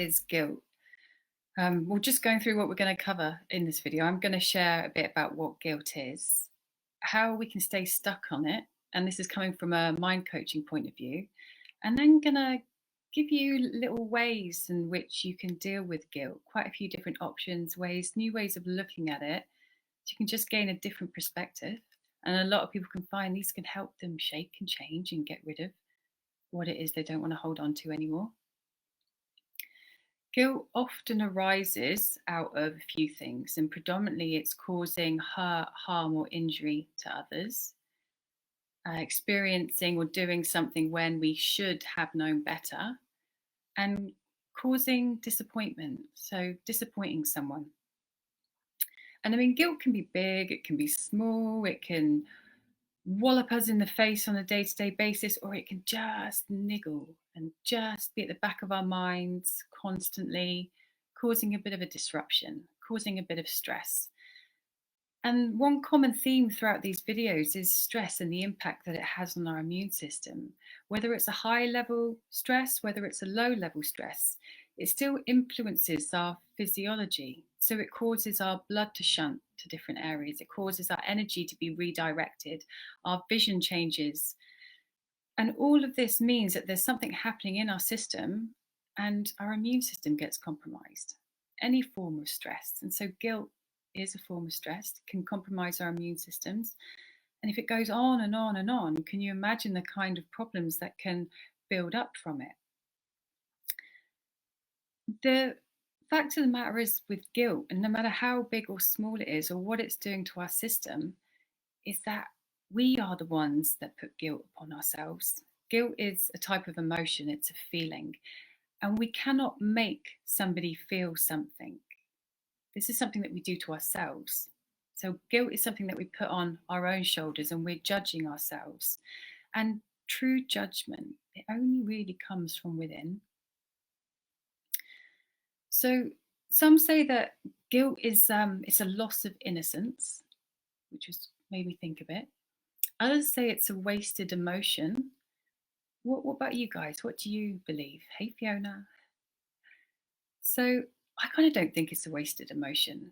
is guilt? We're just going through what we're going to cover in this video. I'm going to share a bit about what guilt is, how we can stay stuck on it, and this is coming from a mind coaching point of view, and then going to give you little ways in which you can deal with guilt, quite a few different options, ways, new ways of looking at it, so you can just gain a different perspective. And a lot of people can find these can help them shake and change and get rid of what it is they don't want to hold on to anymore. Guilt often arises out of a few things, and predominantly it's causing hurt, harm, or injury to others, experiencing or doing something when we should have known better, and causing disappointment, so disappointing someone. And I mean, guilt can be big, it can be small, it can wallop us in the face on a day to day basis, or it can just niggle and just be at the back of our minds constantly, causing a bit of a disruption, causing a bit of stress. And one common theme throughout these videos is stress and the impact that it has on our immune system. Whether it's a high level stress, whether it's a low level stress, it still influences our physiology. So it causes our blood to shunt to different areas, it causes our energy to be redirected, our vision changes. And all of this means that there's something happening in our system and our immune system gets compromised. Any form of stress. And so guilt is a form of stress, can compromise our immune systems. And if it goes on and on and on, can you imagine the kind of problems that can build up from it? The fact of the matter is with guilt, and no matter how big or small it is or what it's doing to our system, is that we are the ones that put guilt upon ourselves. Guilt is a type of emotion, it's a feeling, and we cannot make somebody feel something. This is something that we do to ourselves. So guilt is something that we put on our own shoulders and we're judging ourselves. And true judgment, it only really comes from within. So some say that guilt is it's a loss of innocence, which has made me think a bit. Others say it's a wasted emotion. What about you guys? What do you believe? Hey, Fiona. So I kind of don't think it's a wasted emotion.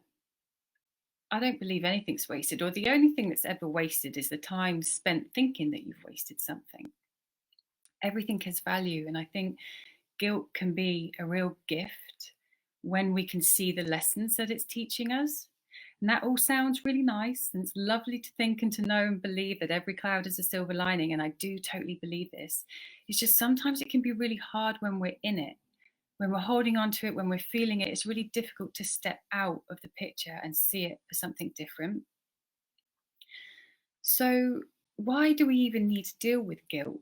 I don't believe anything's wasted, or the only thing that's ever wasted is the time spent thinking that you've wasted something. Everything has value, and I think guilt can be a real gift when we can see the lessons that it's teaching us. And that all sounds really nice, and it's lovely to think and to know and believe that every cloud is a silver lining, and I do totally believe this. It's just sometimes it can be really hard when we're in it. When we're holding on to it, when we're feeling it, it's really difficult to step out of the picture and see it for something different. So, why do we even need to deal with guilt?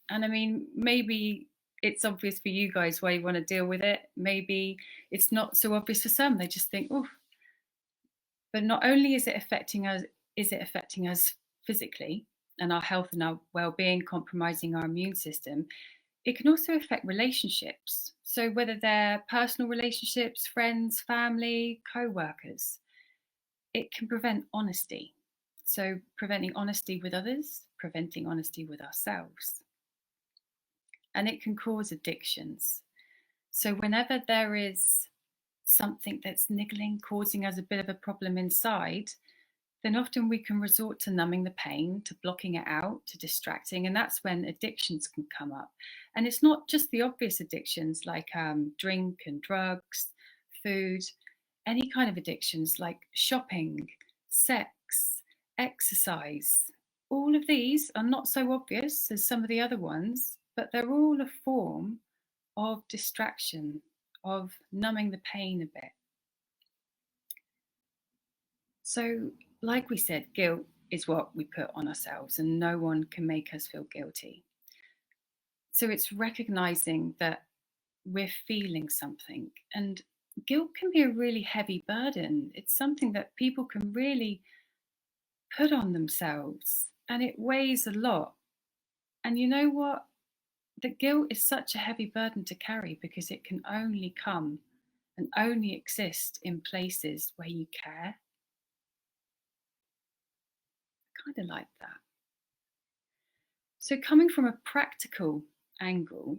And I mean, maybe it's obvious for you guys why you want to deal with it. Maybe it's not so obvious for some. They just think, oh, but not only is it affecting us physically and our health and our well-being, compromising our immune system, it can also affect relationships. So whether they're personal relationships, friends, family, co-workers, it can prevent honesty. So preventing honesty with others, preventing honesty with ourselves. And it can cause addictions. So whenever there is something that's niggling, causing us a bit of a problem inside, then often we can resort to numbing the pain, to blocking it out, to distracting. And that's when addictions can come up. And it's not just the obvious addictions like drink and drugs, food, any kind of addictions like shopping, sex, exercise. All of these are not so obvious as some of the other ones, but they're all a form of distraction, of numbing the pain a bit. So, like we said, guilt is what we put on ourselves, and no one can make us feel guilty. So, it's recognizing that we're feeling something, and guilt can be a really heavy burden. It's something that people can really put on themselves, and it weighs a lot. And you know what? The guilt is such a heavy burden to carry because it can only come and only exist in places where you care. Kind of like that. So, coming from a practical angle,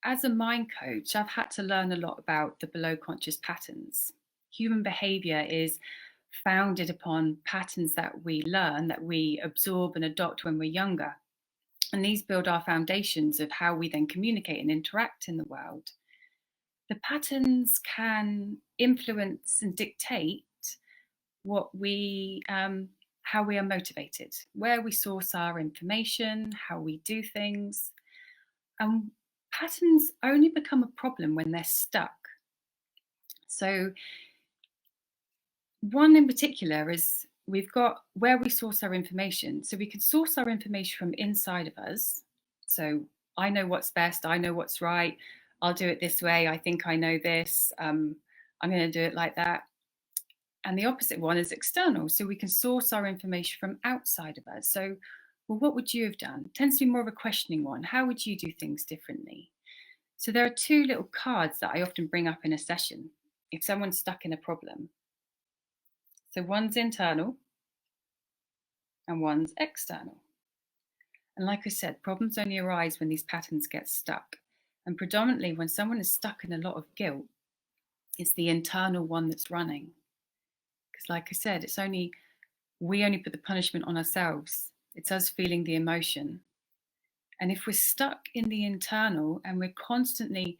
as a mind coach, I've had to learn a lot about the below conscious patterns. Human behavior is founded upon patterns that we learn, that we absorb and adopt when we're younger. And these build our foundations of how we then communicate and interact in the world. The patterns can influence and dictate what how we are motivated, where we source our information, how we do things. And patterns only become a problem when they're stuck. So, one in particular is we've got where we source our information. So, we could source our information from inside of us. So, I know what's best, I know what's right, I'll do it this way, I think I know this, I'm going to do it like that. And the opposite one is external. So, we can source our information from outside of us. So, well, what would you have done? It tends to be more of a questioning one. How would you do things differently? So there are two little cards that I often bring up in a session if someone's stuck in a problem. So one's internal and one's external. And like I said, problems only arise when these patterns get stuck. And predominantly when someone is stuck in a lot of guilt, it's the internal one that's running. Because like I said, we only put the punishment on ourselves. It's us feeling the emotion. And if we're stuck in the internal and we're constantly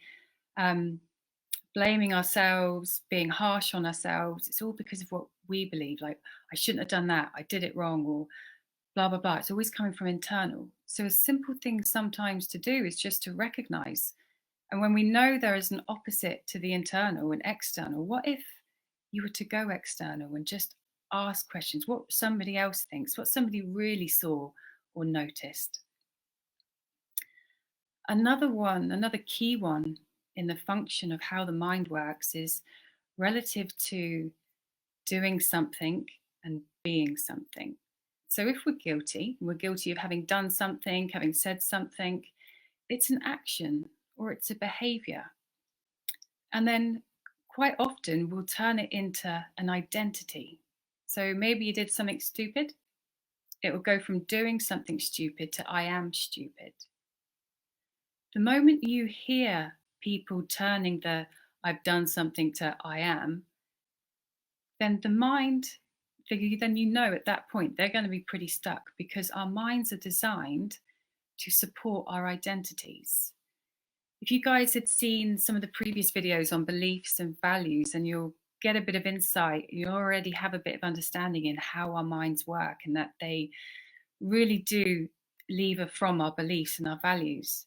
blaming ourselves, being harsh on ourselves, it's all because of what we believe. Like, I shouldn't have done that, I did it wrong, or blah, blah, blah. It's always coming from internal. So a simple thing sometimes to do is just to recognize. And when we know there is an opposite to the internal and external, what if you were to go external and just ask questions, what somebody else thinks, what somebody really saw or noticed? Another key one in the function of how the mind works is relative to doing something and being something. So if we're guilty of having done something, having said something, it's an action or it's a behavior. And then quite often we'll turn it into an identity. So maybe you did something stupid. It will go from doing something stupid to I am stupid. The moment you hear people turning the I've done something to I am, then the mind, then you know at that point they're going to be pretty stuck because our minds are designed to support our identities. If you guys had seen some of the previous videos on beliefs and values, and you'll get a bit of insight, you already have a bit of understanding in how our minds work and that they really do lever from our beliefs and our values.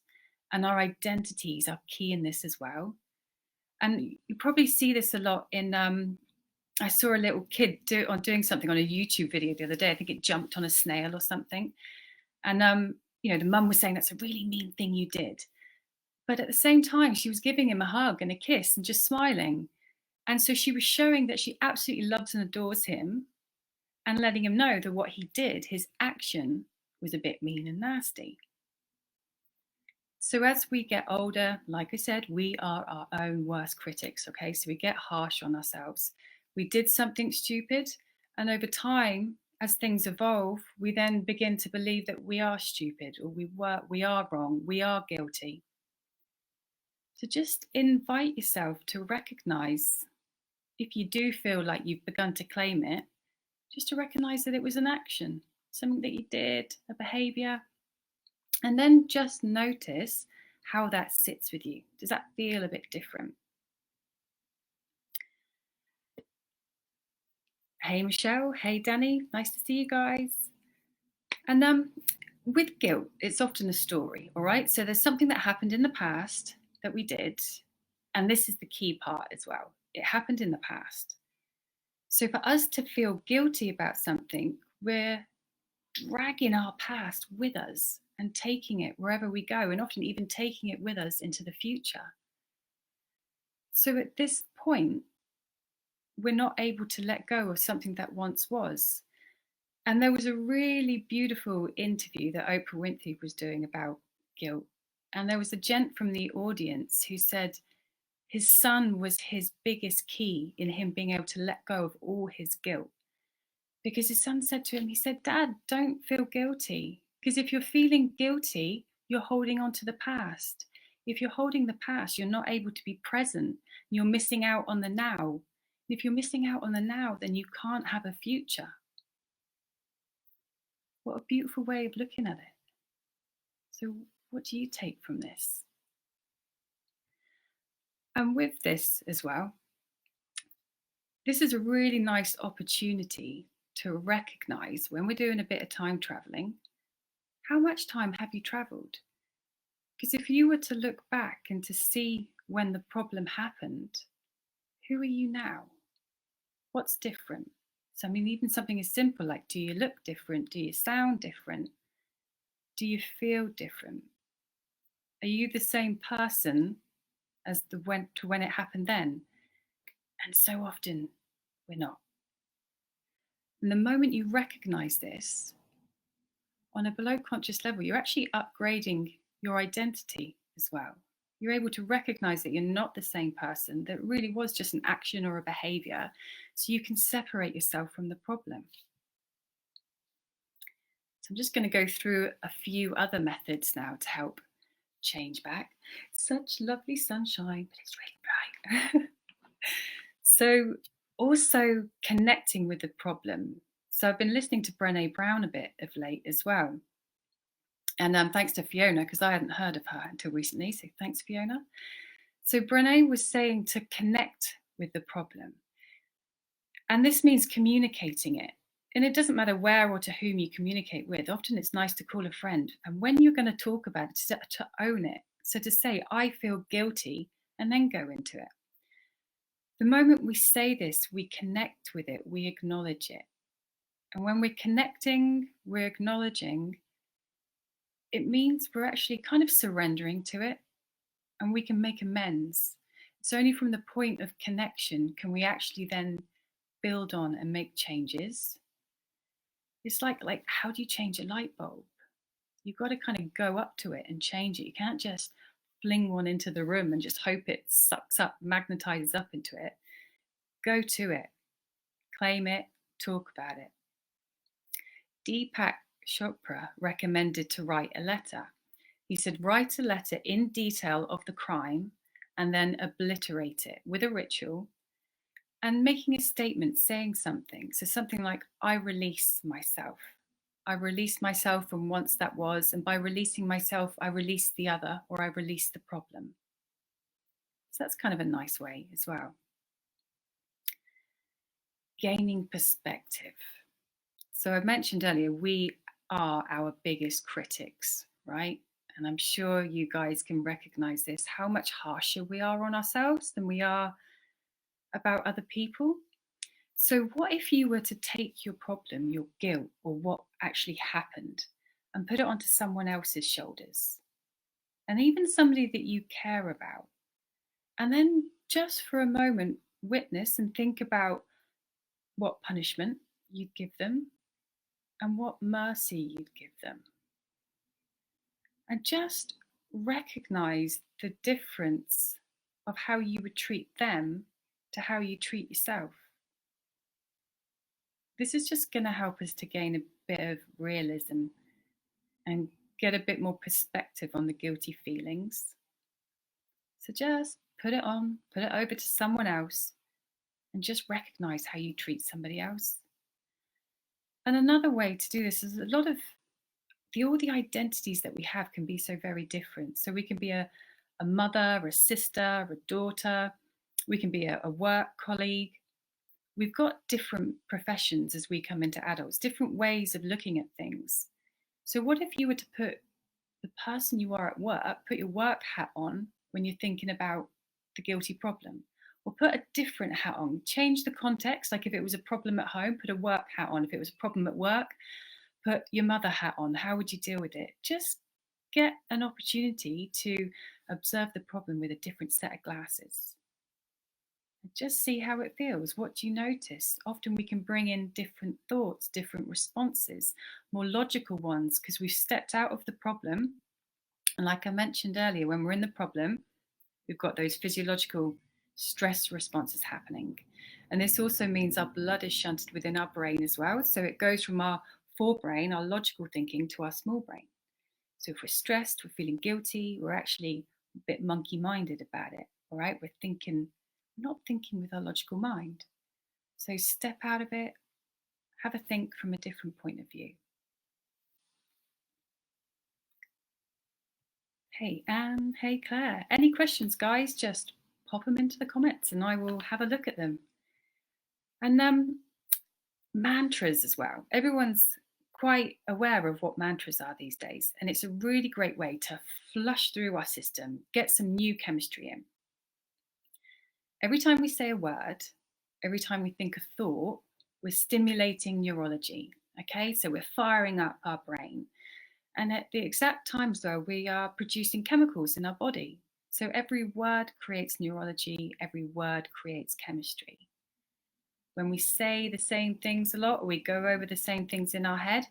And our identities are key in this as well. And you probably see this a lot in I saw a little kid doing something on a YouTube video the other day. I think it jumped on a snail or something. And the mum was saying that's a really mean thing you did. But at the same time, she was giving him a hug and a kiss and just smiling. And so she was showing that she absolutely loves and adores him and letting him know that what he did, his action, was a bit mean and nasty. So as we get older, like I said, we are our own worst critics, okay? So we get harsh on ourselves. We did something stupid, and over time, as things evolve, we then begin to believe that we are stupid or we are wrong, we are guilty. So just invite yourself to recognize if you do feel like you've begun to claim it, just to recognize that it was an action, something that you did, a behavior, and then just notice how that sits with you. Does that feel a bit different? Hey, Michelle. Hey, Danny. Nice to see you guys. And with guilt, it's often a story, all right? So there's something that happened in the past that we did, and this is the key part as well. It happened in the past. So for us to feel guilty about something, we're dragging our past with us and taking it wherever we go, and often even taking it with us into the future. So at this point, we're not able to let go of something that once was. And there was a really beautiful interview that Oprah Winfrey was doing about guilt. And there was a gent from the audience who said his son was his biggest key in him being able to let go of all his guilt. Because his son said to him, he said, Dad, don't feel guilty. Because if you're feeling guilty, you're holding on to the past. If you're holding the past, you're not able to be present. You're missing out on the now. If you're missing out on the now, then you can't have a future. What a beautiful way of looking at it. So, what do you take from this? And with this as well, this is a really nice opportunity to recognize when we're doing a bit of time traveling, how much time have you traveled? Because if you were to look back and to see when the problem happened, who are you now? What's different? So, I mean, even something as simple like, do you look different? Do you sound different? Do you feel different? Are you the same person as when it happened then? And so often we're not. And the moment you recognize this on a below conscious level, you're actually upgrading your identity as well. You're able to recognize that you're not the same person, that really was just an action or a behavior. So you can separate yourself from the problem. So I'm just going to go through a few other methods now to help change back. Such lovely sunshine, but it's really bright. So also connecting with the problem. So I've been listening to Brené Brown a bit of late as well. And thanks to Fiona, because I hadn't heard of her until recently. So thanks, Fiona. So Brené was saying to connect with the problem. And this means communicating it. And it doesn't matter where or to whom you communicate with. Often it's nice to call a friend. And when you're going to talk about it, to own it. So to say, I feel guilty, and then go into it. The moment we say this, we connect with it, we acknowledge it. And when we're connecting, we're acknowledging, it means we're actually kind of surrendering to it, and we can make amends. It's only from the point of connection can we actually then build on and make changes. It's like how do you change a light bulb? You've got to kind of go up to it and change it. You can't just fling one into the room and just hope it sucks up, magnetizes up into it. Go to it, claim it, talk about it. Deepak Chopra recommended to write a letter. He said, write a letter in detail of the crime and then obliterate it with a ritual and making a statement saying something. So something like, I release myself. I release myself from once that was, and by releasing myself, I release the other, or I release the problem. So that's kind of a nice way as well. Gaining perspective. So I mentioned earlier, we are our biggest critics, right? And I'm sure you guys can recognize this, how much harsher we are on ourselves than we are about other people. So what if you were to take your problem, your guilt, or what actually happened and put it onto someone else's shoulders? And even somebody that you care about. And then just for a moment, witness and think about what punishment you'd give them and what mercy you'd give them. And just recognize the difference of how you would treat them to how you treat yourself. This is just going to help us to gain a bit of realism and get a bit more perspective on the guilty feelings. So just put it on, put it over to someone else, and just recognize how you treat somebody else. And another way to do this is a lot of all the identities that we have can be so very different. So we can be a mother, a sister, a daughter. We can be a work colleague. We've got different professions as we come into adults, different ways of looking at things. So what if you were to put the person you are at work, put your work hat on when you're thinking about the guilty problem, or put a different hat on, change the context. Like if it was a problem at home, put a work hat on. If it was a problem at work, put your mother hat on. How would you deal with it? Just get an opportunity to observe the problem with a different set of glasses. Just see how it feels. What do you notice? Often we can bring in different thoughts, different responses, more logical ones, because we've stepped out of the problem. And like I mentioned earlier, when we're in the problem, we've got those physiological stress responses happening. And this also means our blood is shunted within our brain as well. So it goes from our forebrain, our logical thinking, to our small brain. So if we're stressed, we're feeling guilty, we're actually a bit monkey-minded about it. All right, we're not thinking with our logical mind. So step out of it, have a think from a different point of view. Hey Anne, hey Claire. Any questions, guys? Just pop them into the comments and I will have a look at them. And mantras as well. Everyone's quite aware of what mantras are these days, and it's a really great way to flush through our system, get some new chemistry in. Every time we say a word, every time we think a thought, we're stimulating neurology. Okay, so we're firing up our brain. And at the exact times, though, we are producing chemicals in our body. So every word creates neurology, every word creates chemistry. When we say the same things a lot, or we go over the same things in our head,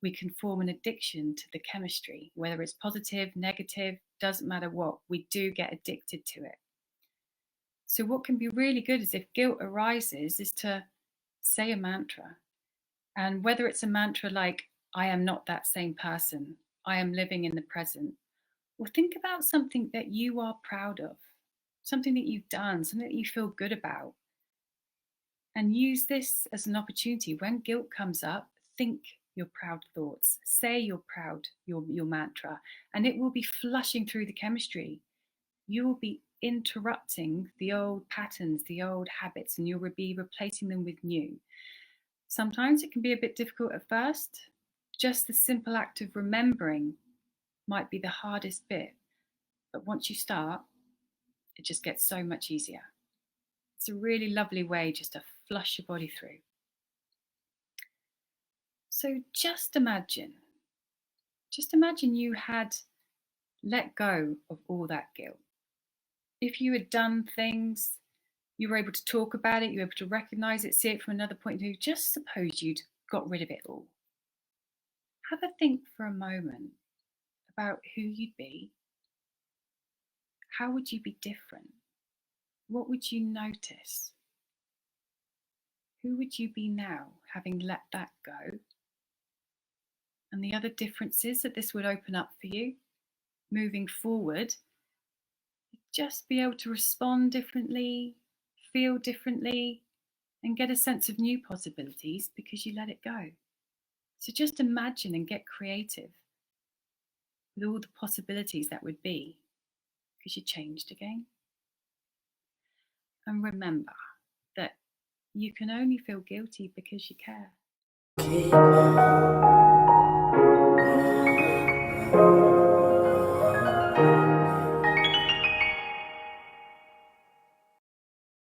we can form an addiction to the chemistry, whether it's positive, negative, doesn't matter what, we do get addicted to it. So what can be really good is if guilt arises, is to say a mantra. And whether it's a mantra like, I am not that same person, I am living in the present, or think about something that you are proud of, something that you've done, something that you feel good about. And use this as an opportunity. When guilt comes up, think your proud thoughts, say you're proud, your mantra, and it will be flushing through the chemistry. You will be interrupting the old patterns, the old habits, and you'll be replacing them with new. Sometimes it can be a bit difficult at first. Just the simple act of remembering might be the hardest bit, but once you start, it just gets so much easier. It's a really lovely way just to flush your body through. So just imagine you had let go of all that guilt. If you had done things, you were able to talk about it, you were able to recognize it, see it from another point of view, just suppose you'd got rid of it all. Have a think for a moment about who you'd be. How would you be different? What would you notice? Who would you be now, having let that go? And the other differences that this would open up for you moving forward, just be able to respond differently, feel differently, and get a sense of new possibilities because you let it go. So just imagine and get creative with all the possibilities that would be because you changed again. And remember that you can only feel guilty because you care.